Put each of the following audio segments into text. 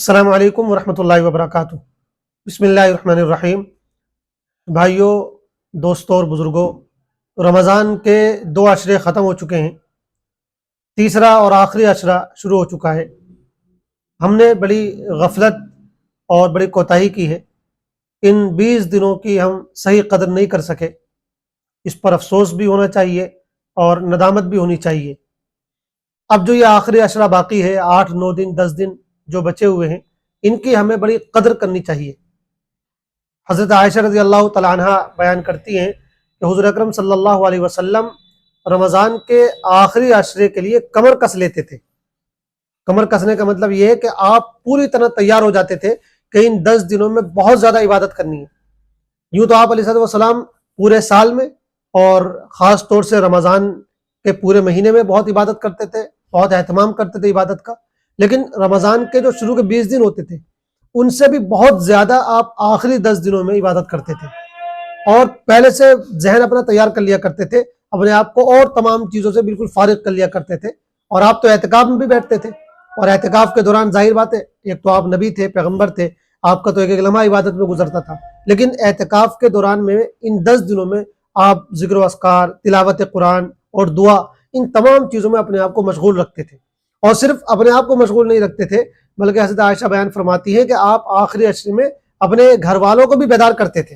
السلام علیکم ورحمۃ اللہ وبرکاتہ۔ بسم اللہ الرحمن الرحیم۔ بھائیوں، دوستوں اور بزرگوں، رمضان کے 2 عشرے ختم ہو چکے ہیں، تیسرا اور آخری عشرہ شروع ہو چکا ہے۔ ہم نے بڑی غفلت اور بڑی کوتاہی کی ہے، ان 20 دنوں کی ہم صحیح قدر نہیں کر سکے۔ اس پر افسوس بھی ہونا چاہیے اور ندامت بھی ہونی چاہیے۔ اب جو یہ آخری عشرہ باقی ہے، 8 9 دن 10 دن جو بچے ہوئے ہیں، ان کی ہمیں بڑی قدر کرنی چاہیے۔ حضرت عائشہ رضی اللہ تعالیٰ عنہ بیان کرتی ہیں کہ حضور اکرم صلی اللہ علیہ وسلم رمضان کے آخری عشرے کے لیے کمر کس لیتے تھے۔ کمر کسنے کا مطلب یہ ہے کہ آپ پوری طرح تیار ہو جاتے تھے کہ ان 10 دنوں میں بہت زیادہ عبادت کرنی ہے۔ یوں تو آپ علیہ السلام پورے سال میں اور خاص طور سے رمضان کے پورے مہینے میں بہت عبادت کرتے تھے، بہت اہتمام کرتے تھے عبادت کا، لیکن رمضان کے جو شروع کے 20 دن ہوتے تھے ان سے بھی بہت زیادہ آپ آخری 10 دنوں میں عبادت کرتے تھے، اور پہلے سے ذہن اپنا تیار کر لیا کرتے تھے، اپنے آپ کو اور تمام چیزوں سے بالکل فارغ کر لیا کرتے تھے۔ اور آپ تو اعتکاف میں بھی بیٹھتے تھے، اور اعتکاف کے دوران ظاہر بات ہے، ایک تو آپ نبی تھے، پیغمبر تھے، آپ کا تو ایک لمحہ عبادت میں گزرتا تھا، لیکن اعتکاف کے دوران میں ان 10 دنوں میں آپ ذکر و اذکار، تلاوت قرآن اور دعا، ان تمام چیزوں میں اپنے آپ کو مشغول رکھتے تھے۔ اور صرف اپنے آپ کو مشغول نہیں رکھتے تھے، بلکہ حضرت عائشہ بیان فرماتی ہے کہ آپ آخری عشرے میں اپنے گھر والوں کو بھی بیدار کرتے تھے،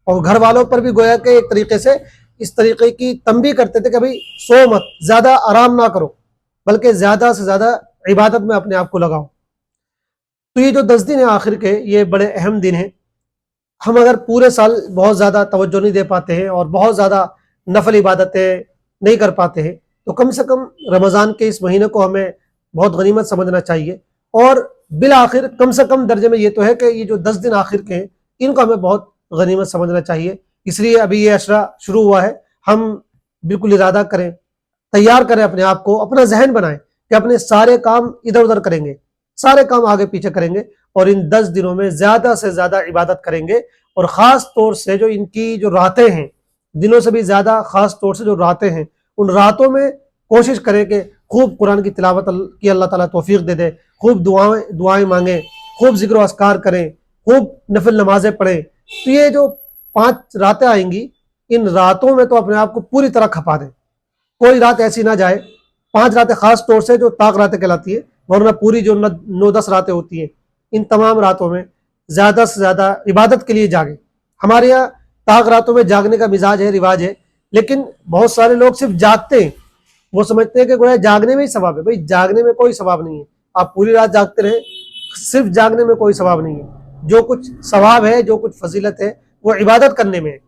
اور گھر والوں پر بھی گویا کہ ایک طریقے سے اس طریقے کی تنبیہ کرتے تھے کہ بھئی سو مت، زیادہ آرام نہ کرو، بلکہ زیادہ سے زیادہ عبادت میں اپنے آپ کو لگاؤ۔ تو یہ جو 10 دن ہیں آخر کے، یہ بڑے اہم دن ہیں۔ ہم اگر پورے سال بہت زیادہ توجہ نہیں دے پاتے ہیں اور بہت زیادہ نفل عبادتیں نہیں کر پاتے ہیں، تو کم سے کم رمضان کے اس مہینے کو ہمیں بہت غنیمت سمجھنا چاہیے، اور بالآخر کم سے کم درجے میں یہ تو ہے کہ یہ جو 10 دن آخر کے ہیں ان کو ہمیں بہت غنیمت سمجھنا چاہیے۔ اس لیے ابھی یہ عشرہ شروع ہوا ہے، ہم بالکل ارادہ کریں، تیار کریں اپنے آپ کو، اپنا ذہن بنائیں کہ اپنے سارے کام ادھر ادھر کریں گے، سارے کام آگے پیچھے کریں گے، اور ان 10 دنوں میں زیادہ سے زیادہ عبادت کریں گے۔ اور خاص طور سے جو ان کی جو راتیں ہیں، دنوں سے بھی زیادہ خاص طور سے جو راتیں ہیں، ان راتوں میں کوشش کریں کہ خوب قرآن کی تلاوت کی اللہ تعالیٰ توفیق دے دے، خوب دعائیں مانگیں، خوب ذکر و اذکار کریں، خوب نفل نمازیں پڑھیں۔ تو یہ جو 5 راتیں آئیں گی، ان راتوں میں تو اپنے آپ کو پوری طرح کھپا دیں، کوئی رات ایسی نہ جائے۔ 5 راتیں خاص طور سے جو طاق راتیں کہلاتی ہیں، ورنہ پوری جو 9 10 راتیں ہوتی ہیں، ان تمام راتوں میں زیادہ سے زیادہ عبادت کے لیے جاگیں۔ ہمارے یہاں طاق راتوں میں جاگنے کا مزاج ہے، رواج ہے، لیکن بہت سارے لوگ صرف جاگتے ہیں، وہ سمجھتے ہیں کہ گویا جاگنے میں ہی ثواب ہے۔ بھئی جاگنے میں کوئی ثواب نہیں ہے، آپ پوری رات جاگتے رہیں، صرف جاگنے میں کوئی ثواب نہیں ہے۔ جو کچھ ثواب ہے، جو کچھ فضیلت ہے، وہ عبادت کرنے میں ہے۔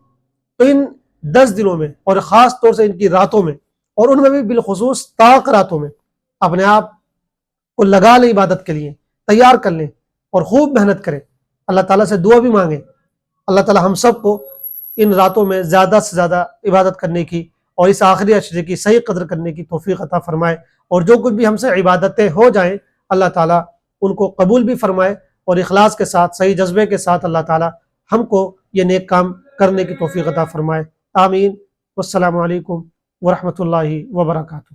تو ان 10 دنوں میں اور خاص طور سے ان کی راتوں میں، اور ان میں بھی بالخصوص طاق راتوں میں، اپنے آپ کو لگا لیں عبادت کے لیے، تیار کر لیں اور خوب محنت کریں، اللہ تعالیٰ سے دعا بھی مانگیں۔ اللہ تعالیٰ ہم سب کو ان راتوں میں زیادہ سے زیادہ عبادت کرنے کی اور اس آخری عشرے کی صحیح قدر کرنے کی توفیق عطا فرمائے، اور جو کچھ بھی ہم سے عبادتیں ہو جائیں اللہ تعالیٰ ان کو قبول بھی فرمائے، اور اخلاص کے ساتھ، صحیح جذبے کے ساتھ اللہ تعالیٰ ہم کو یہ نیک کام کرنے کی توفیق عطا فرمائے۔ آمین۔ والسلام علیکم ورحمۃ اللہ وبرکاتہ۔